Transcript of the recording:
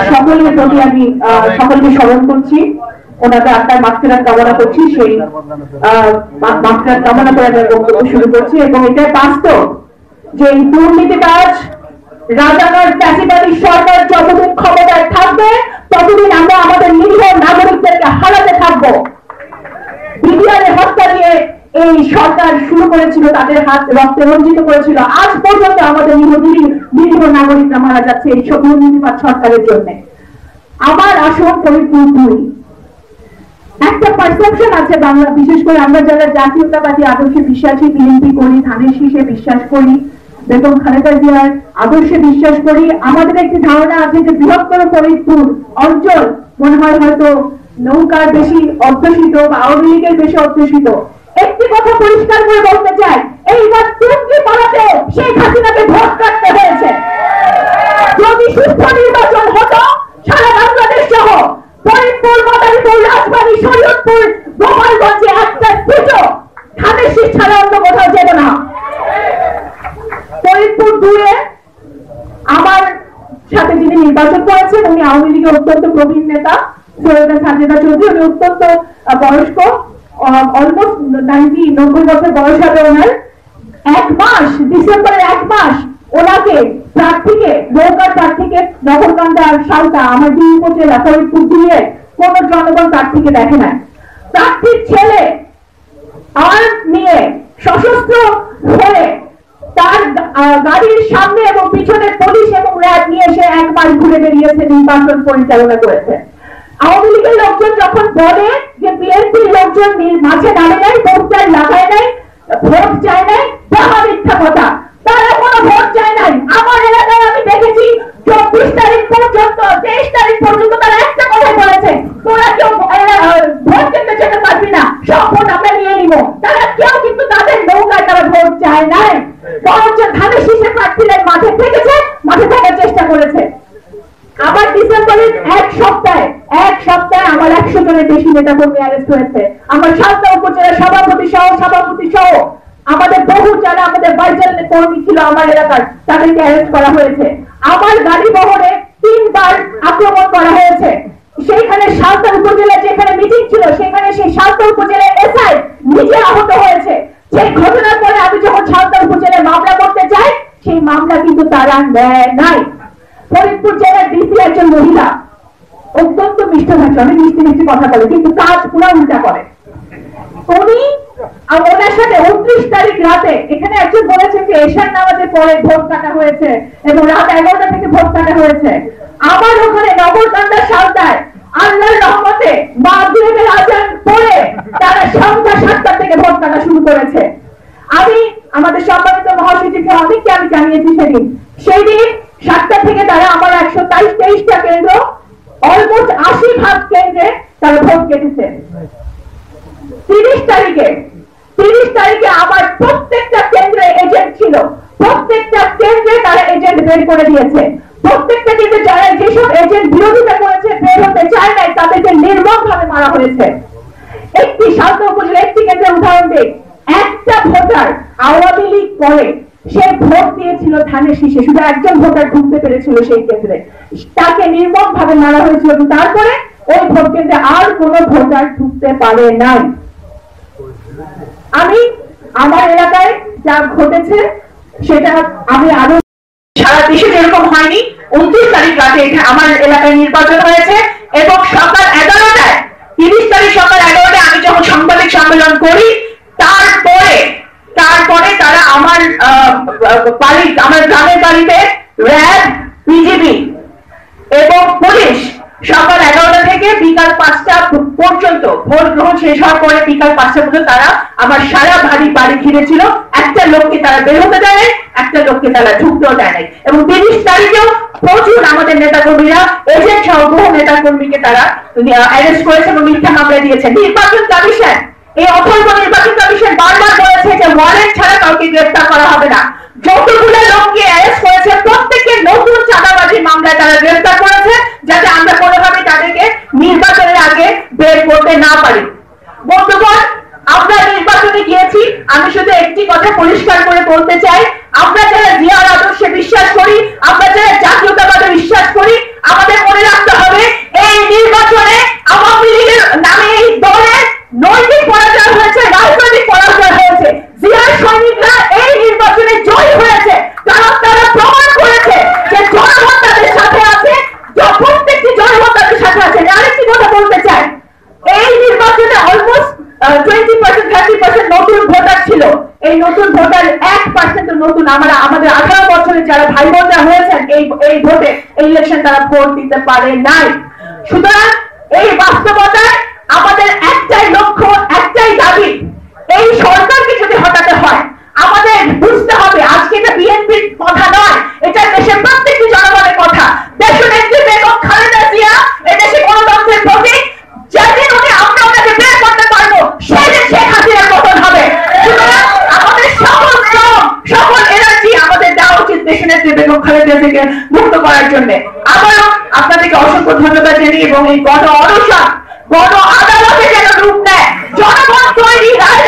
সকলের প্রতি আমি সকলকে স্মরণ করছি, ওনাদের আত্মার মাগফিরাত কামনা করছি। সেই মাগফিরাত কামনা করে আমি বক্তব্য শুরু করছি। এবং এটা বাস্তব যে এই দুর্নীতিবাজ রাজাকার ফ্যাসিবাদী সরকার যতদিন ক্ষমতায় থাকবে ততদিন আমরা আমাদের নিরীহ নাগরিকদেরকে হারাতে থাকবো। বিডিআর হত্যা দিয়ে এই সরকার শুরু করেছিল, তাদের হাত রক্তে রঞ্জিত করেছিল। আজ পর্যন্ত আমাদের নিরীহ নাগরিকরা মারা যাচ্ছে এই দুর্নীতিবাদ সরকারের জন্য। আমার আসন ফরিদপুর 2। একটা পারসেপশন আছে বাংলা, বিশেষ করে আমরা যারা জাতীয়তাবাদী আদর্শে বিশ্বাসী, বিএনপি করি, ধানের শীষে বিশ্বাস করি, বেগম খালেদা জিয়ার আদর্শে বিশ্বাস করি, আমাদের একটি ধারণা আছে যে বৃহত্তর ফরিদপুর অঞ্চল মনে হয় হয়তো নৌকার বেশি অধ্যুষিত বা আওয়ামী লীগের বেশি অধ্যুষিত। একটি কথা পরিষ্কার করে বলতে চাই, এইবার টুঙ্গি পাড়াতে শেখ হাসিনাকে ভোট কাটতে হয়েছে। যদি সুষ্ঠু নির্বাচন হতো সারা বাংলাদেশ সহ ফরিদপুর, মাদারীপুর, রাজবাড়ী, শরীয়তপুর, গোপালগঞ্জে একটা সিটও ধানের শীষ ছাড়া অন্য কোথাও যেত না। ফরিদপুর 2 আমার সাথে যিনি নির্বাচন করেছেন উনি আওয়ামী লীগের অত্যন্ত প্রবীণ নেতা সৈয়দা সাজেদা চৌধুরী। উনি অত্যন্ত বয়স্ক, অলমোস্ট 90 বছর বয়স হবে ওনার। 1 মাস, ডিসেম্বরের 1 মাস ওনাকে প্রার্থীকে, নৌকার প্রার্থীকে নগরকান্দা আর সালতা আমার 2 উপজেলা ফরিদপুর 2 কোন জনগণ প্রার্থীকে দেখে নাই। প্রার্থীর ছেলে আর নিয়ে সশস্ত্র হয়ে তার গাড়ির সামনে এবং পিছনে পুলিশ এবং র্যাব নিয়ে এসে 1 মাস ঘুরে বেরিয়েছে, নির্বাচন পরিচালনা করেছে। আওয়ামী লীগের লোকজন যখন বলে যে বিএনপির লোকজন মাঝে নামে নাই, পোস্টার লাগায় নাই, ভোট চায় নাই, তাহা মিথ্যা কথা। তারা কোনো ভোট চায় নাই। আমার এলাকায় আমি দেখেছি 24 তারিখ পর্যন্ত, 23 তারিখ পর্যন্ত তারা একটা কথা বলেছে, তোরা কেউ ভোট কেন্দ্রে যেতে পারবি না, সব ভোট আমরা নিয়ে নিব। তারা কেউ কিন্তু তাদের নৌকায় তারা ভোট চায় নাই, বরঞ্চ ধানের শীষে প্রার্থীদের মাঠে থেকেছে, মাঠে থাকার চেষ্টা করেছে। আবার ডিসেম্বরের 1 সপ্তাহে আমার 100 জনের বেশি নেতা কর্মী অ্যারেস্ট হয়েছে। আমার 7টা উপজেলার সভাপতি সহ আমাদের বহু যারা আমাদের বাইজাল কর্মী ছিল আমার এলাকার, তাদেরকে অ্যারেস্ট করা হয়েছে। আমার গাড়ি বহরে 3 বার আক্রমণ করা হয়েছে। সেইখানে 7টা উপজেলা যেখানে মিটিং ছিল সেখানে সেই 7টা উপজেলার এসআই নিজে আহত হয়েছে। সেই ঘটনার পরে আমি যখন 7টা উপজেলায় মামলা করতে চাই, সেই মামলা কিন্তু তারা নেয় নাই। ফরিদপুর জেলার ডিসি একজন মহিলা, অত্যন্ত মিষ্টি ভাষা, অনেক মিষ্টি কথা বলে, কিন্তু কাজ পুরো উল্টা করে। উনি ওনার সাথে 29 তারিখ রাতে এখানে একজন বলেছেন যে এশার নামাজের পরে ভোট কাটা হয়েছে এবং রাত 11টা থেকে ভোট কাটা হয়েছে। আমার ওখানে নগরকান্দা সালতায় আল্লাহর রহমতে মাগরিবের আজান পড়ে তারা সন্ধ্যা 7টা থেকে ভোট কাটা শুরু করেছে। আমি আমাদের সম্মানিত মহাসচিবকে অনেককে আমি জানিয়েছি সেই দিন 7টা থেকে তারা আমার 123টা কেন্দ্র, অলমোস্ট 80% কেন্দ্রে তারা ভোট কেটেছে। 30 তারিখে আমার প্রত্যেকটা কেন্দ্রে এজেন্ট ছিল, প্রত্যেকটা কেন্দ্রে তারা এজেন্ট বের করে দিয়েছে। প্রত্যেকটা কেন্দ্রে যারা যেসব এজেন্ট বিরোধিতা করেছে, বের হতে চায় নাই, তাদেরকে নির্মমভাবে মারা হয়েছে। একটি সালতা উপজেলা একটি কেন্দ্রের উদাহরণ দিই, একটা ভোটার আওয়ামী লীগ করে সে ভোট দিয়েছিল ধানের শীষে, শুধু একজন ভোটার ঢুকতে পেরেছিল সেই কেন্দ্রে, তাকে নির্মমভাবে মারা হয়েছিল এবং তারপরে ওই ভোট কেন্দ্রে আর কোন ভোটার ঢুকতে পারে নাই। আমি আমার এলাকায় যা ঘটেছে সেটা আমি আরো সারা দেশে যেরকম হয়নি, 29 তারিখ রাতে আমার এলাকায় নির্বাচন হয়েছে এবং সকাল 11টায়, 30 তারিখ সকাল 11টায় আমি যখন সাংবাদিক সম্মেলন করি, তারপরে তারা আমার গ্রামের বাড়িতে র্যাব, বিজিবি এবং পুলিশ সকাল 11টা থেকে বিকাল 5টা পর্যন্ত, ভোট গ্রহণ শেষ হওয়ার পরে বিকাল 5টা পর্যন্ত তারা আমার সারা বাড়ি ঘিরেছিল। একটা লোককে তারা বের হতে দেয় নাই, একটা লোককে তারা ঢুকতেও দেয় নাই। এবং 30 তারিখেও প্রচুর আমাদের নেতাকর্মীরা, এজেন্ট সহ বহু নেতাকর্মীকে তারা অ্যারেস্ট করেছে এবং মিথ্যা মামলা দিয়েছে। নির্বাচন কমিশন, এই অথর্ব নির্বাচন কমিশন বারবার বলেছে যে ওয়ারেন্ট ছাড়া কাউকে গ্রেফতার করা হবে না। যতগুলো লোককে অ্যারেস্ট করেছে প্রত্যেককে নতুন চাঁদাবাজি মামলায় তারা গ্রেফতার করেছে, যাতে আমরা কোনোভাবে তাদেরকে নির্বাচনের আগে বের করতে না পারি। বন্ধুগণ, আমরা নির্বাচনে গিয়েছি, আমি শুধু একটি কথা পরিষ্কার করে বলতে চাই, আমরা যারা জিয়ার আদর্শে বিশ্বাস করি, আমরা যারা জাতীয়তাবাদে বিশ্বাস করি, আমাদের মনে রাখতে আমরা আমাদের 18 বছরের যারা ভাই বোনরা হয়েছেন এই ভোটে এই ইলেকশন তারা ভোট দিতে পারে নাই। সুতরাং এই বাস্তবতায় আমাদের একটাই লক্ষ্য, একটাই দাবি, এই সরকারকে যদি হটাতে হয় আমাদের বুঝতে হবে আজকে এটা বিএনপির কথা নয়, এটা দেশের প্রত্যেকটি জনগণের কথা। দেশনেত্রী বেগম খালেদা জিয়া এদেশে গণতন্ত্রের প্রতীক। যেদিন উনি আমরা ওনাকে বের করতে পারবো সেদিন শেখ হাসিনার পতন হবে। সুতরাং আমাদের সকল শ্রম, সকল এনার্জি আমাদের দেওয়া উচিত দেশনেত্রী বেগম খালেদা জিয়াকে মুক্ত করার জন্য। আবারও আপনাদেরকে অসংখ্য ধন্যবাদ জানিয়ে এবং এই গণ অনশন গণ আদালতে যেন রূপ নেয়, জনগণ তৈরি রায়